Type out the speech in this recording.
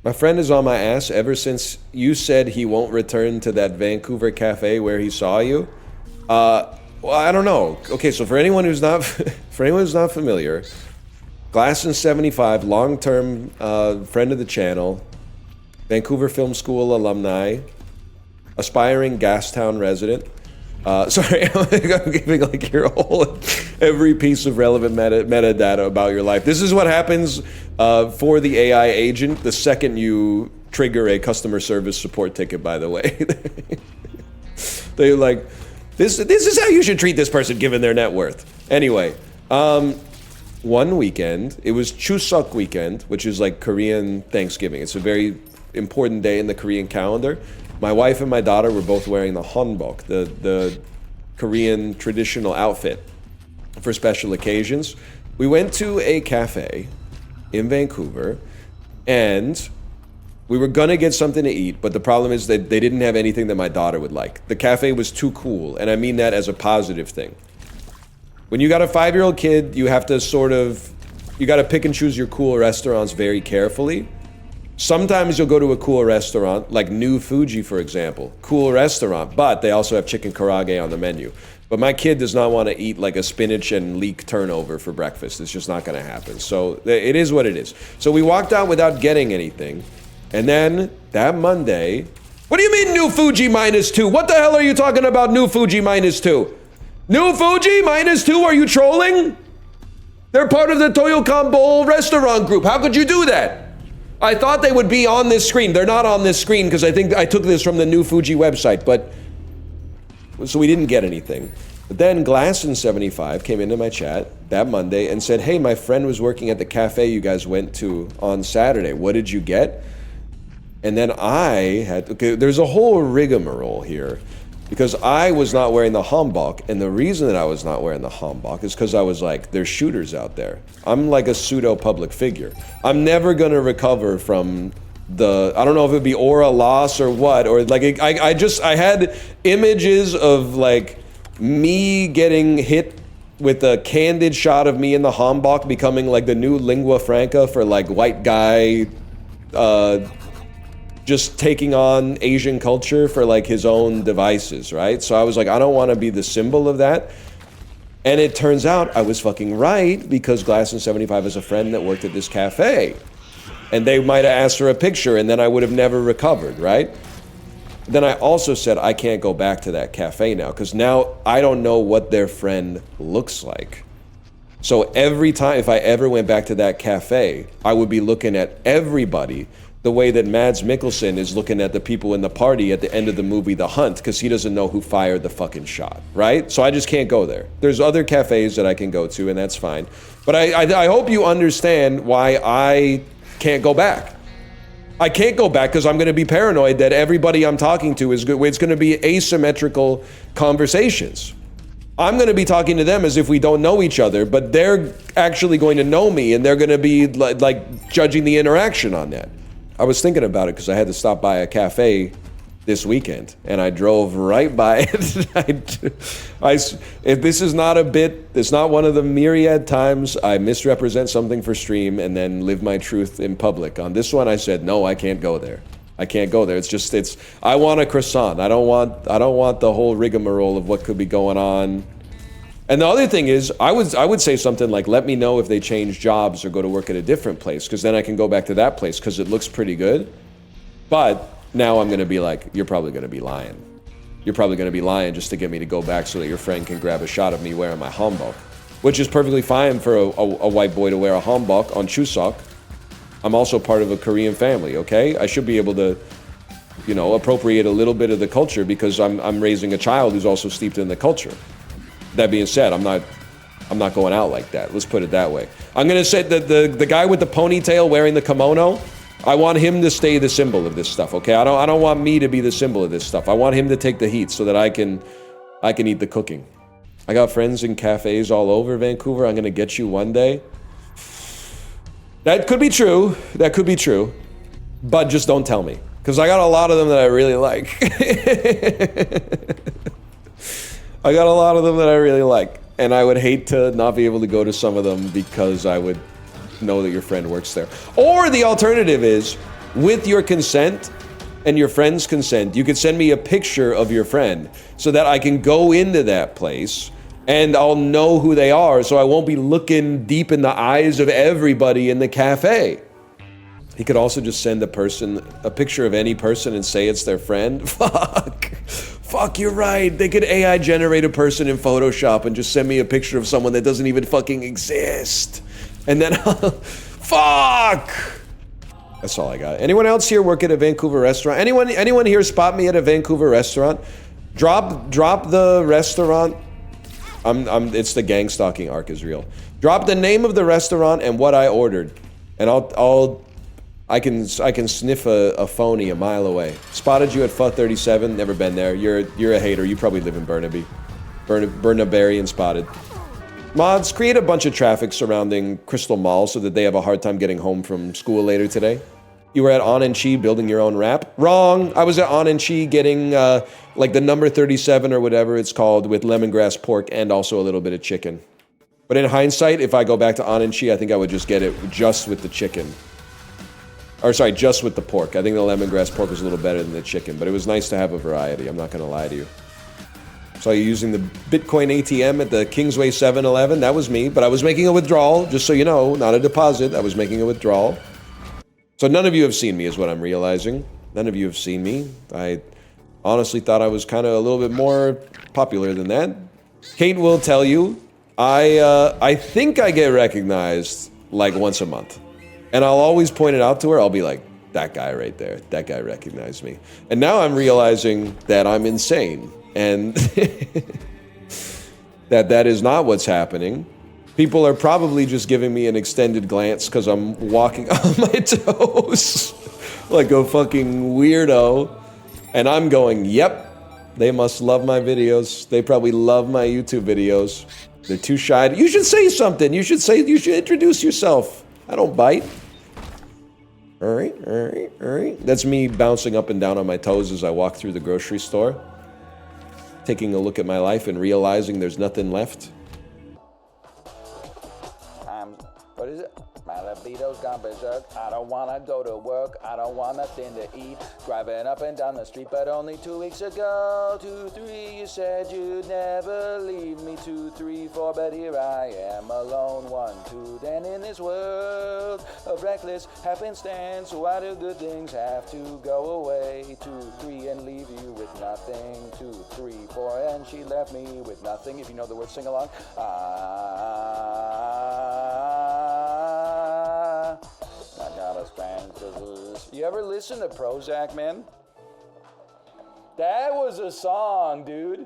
My friend is on my ass ever since you said he won't return to that Vancouver cafe where he saw you. Well, I don't know. Okay, so for anyone who's not familiar, Glass&75, long-term friend of the channel, Vancouver Film School alumni, aspiring Gastown resident. Sorry, I'm giving like your whole, every piece of relevant metadata about your life. This is what happens for the AI agent the second you trigger a customer service support ticket, by the way. They're like, this is how you should treat this person given their net worth. Anyway, one weekend, it was Chuseok weekend, which is like Korean Thanksgiving. It's a very important day in the Korean calendar. My wife and my daughter were both wearing the hanbok, the Korean traditional outfit for special occasions. We went to a cafe in Vancouver, and we were gonna get something to eat, but the problem is that they didn't have anything that my daughter would like. The cafe was too cool, and I mean that as a positive thing. When you got a 5-year-old kid, you have to you gotta pick and choose your cool restaurants very carefully. Sometimes you'll go to a cool restaurant, like New Fuji, for example. Cool restaurant, but they also have chicken karage on the menu. But my kid does not want to eat like a spinach and leek turnover for breakfast. It's just not going to happen. So it is what it is. So we walked out without getting anything. And then that Monday, what do you mean New Fuji -2? What the hell are you talking about New Fuji -2? New Fuji -2? Are you trolling? They're part of the Toyokan Bowl restaurant group. How could you do that? I thought they would be on this screen. They're not on this screen because I think I took this from the New Fuji website, but so we didn't get anything. But then Glass&75 came into my chat that Monday and said, hey, my friend was working at the cafe you guys went to on Saturday. What did you get? And then okay, there's a whole rigmarole here because I was not wearing the hanbok, and the reason that I was not wearing the hanbok is because I was like, there's shooters out there. I'm like a pseudo public figure. I'm never gonna recover from I don't know if it'd be aura loss or what, or like, I had images of like me getting hit with a candid shot of me in the hanbok becoming like the new lingua franca for like white guy, just taking on Asian culture for like his own devices, right? So I was like, I don't want to be the symbol of that. And it turns out I was fucking right, because Glass&75 is a friend that worked at this cafe. And they might have asked for a picture and then I would have never recovered, right? Then I also said, I can't go back to that cafe now, because now I don't know what their friend looks like. So every time, if I ever went back to that cafe, I would be looking at everybody the way that Mads Mikkelsen is looking at the people in the party at the end of the movie The Hunt, because he doesn't know who fired the fucking shot, right? So I just can't go there. There's other cafes that I can go to, and that's fine. But I hope you understand why I can't go back. I can't go back because I'm going to be paranoid that everybody I'm talking to is good. It's going to be asymmetrical conversations. I'm going to be talking to them as if we don't know each other, but they're actually going to know me, and they're going to be like judging the interaction on that. I was thinking about it because I had to stop by a cafe this weekend, and I drove right by it. If this is not a bit, it's not one of the myriad times I misrepresent something for stream and then live my truth in public. On this one, I said, no, I can't go there. I can't go there. I want a croissant. I don't want the whole rigmarole of what could be going on. And the other thing is, I would say something like, let me know if they change jobs or go to work at a different place, because then I can go back to that place because it looks pretty good. But now I'm going to be like, you're probably going to be lying. You're probably going to be lying just to get me to go back so that your friend can grab a shot of me wearing my hanbok, which is perfectly fine for a white boy to wear a hanbok on Chuseok. I'm also part of a Korean family, okay? I should be able to, appropriate a little bit of the culture because I'm raising a child who's also steeped in the culture. That being said, I'm not going out like that. Let's put it that way. I'm gonna say that the guy with the ponytail wearing the kimono, I want him to stay the symbol of this stuff, okay? I don't want me to be the symbol of this stuff. I want him to take the heat so that I can eat the cooking. I got friends in cafes all over Vancouver. I'm gonna get you one day. That could be true. That could be true. But just don't tell me, because I got a lot of them that I really like. I got a lot of them that I really like, and I would hate to not be able to go to some of them because I would know that your friend works there. Or the alternative is, with your consent and your friend's consent, you could send me a picture of your friend so that I can go into that place and I'll know who they are, so I won't be looking deep in the eyes of everybody in the cafe. He could also just send a picture of any person and say it's their friend. Fuck, you're right. They could AI generate a person in Photoshop and just send me a picture of someone that doesn't even fucking exist. And then, fuck! That's all I got. Anyone else here work at a Vancouver restaurant? Anyone here spot me at a Vancouver restaurant? Drop the restaurant. It's the gang stalking arc is real. Drop the name of the restaurant and what I ordered. And I can sniff a phony a mile away. Spotted you at Pho 37. Never been there. You're a hater. You probably live in Burnaby. Burnaby and spotted. Mods, create a bunch of traffic surrounding Crystal Mall so that they have a hard time getting home from school later today. You were at On and Chi building your own rap? Wrong. I was at On and Chi getting like the number 37 or whatever it's called with lemongrass pork and also a little bit of chicken. But in hindsight, if I go back to On and Chi, I think I would just get it just with the chicken. Or sorry, just with the pork. I think the lemongrass pork was a little better than the chicken, but it was nice to have a variety. I'm not gonna lie to you. Saw you using the Bitcoin ATM at the Kingsway 7-Eleven. That was me, but I was making a withdrawal, just so you know, not a deposit. I was making a withdrawal. So none of you have seen me is what I'm realizing. None of you have seen me. I honestly thought I was kind of a little bit more popular than that. Kate will tell you, I think I get recognized like once a month. And I'll always point it out to her. I'll be like, that guy right there, that guy recognized me. And now I'm realizing that I'm insane and that is not what's happening. People are probably just giving me an extended glance because I'm walking on my toes like a fucking weirdo. And I'm going, yep, they must love my videos. They probably love my YouTube videos. They're too shy. You should say something. You should introduce yourself. I don't bite. All right. That's me bouncing up and down on my toes as I walk through the grocery store, taking a look at my life and realizing there's nothing left. What is it? My libido's gone berserk. I don't wanna go to work. I don't want nothing to eat. Driving up and down the street, but only 2 weeks ago. 2, 3, you said you'd never leave me. 2, 3, 4, but here I am alone. 1, 2, then in this world of reckless happenstance, why do good things have to go away? 2, 3, and leave you with nothing. 2, 3, 4, and she left me with nothing. If you know the words, sing along. You ever listen to Prozac, man? That was a song, dude.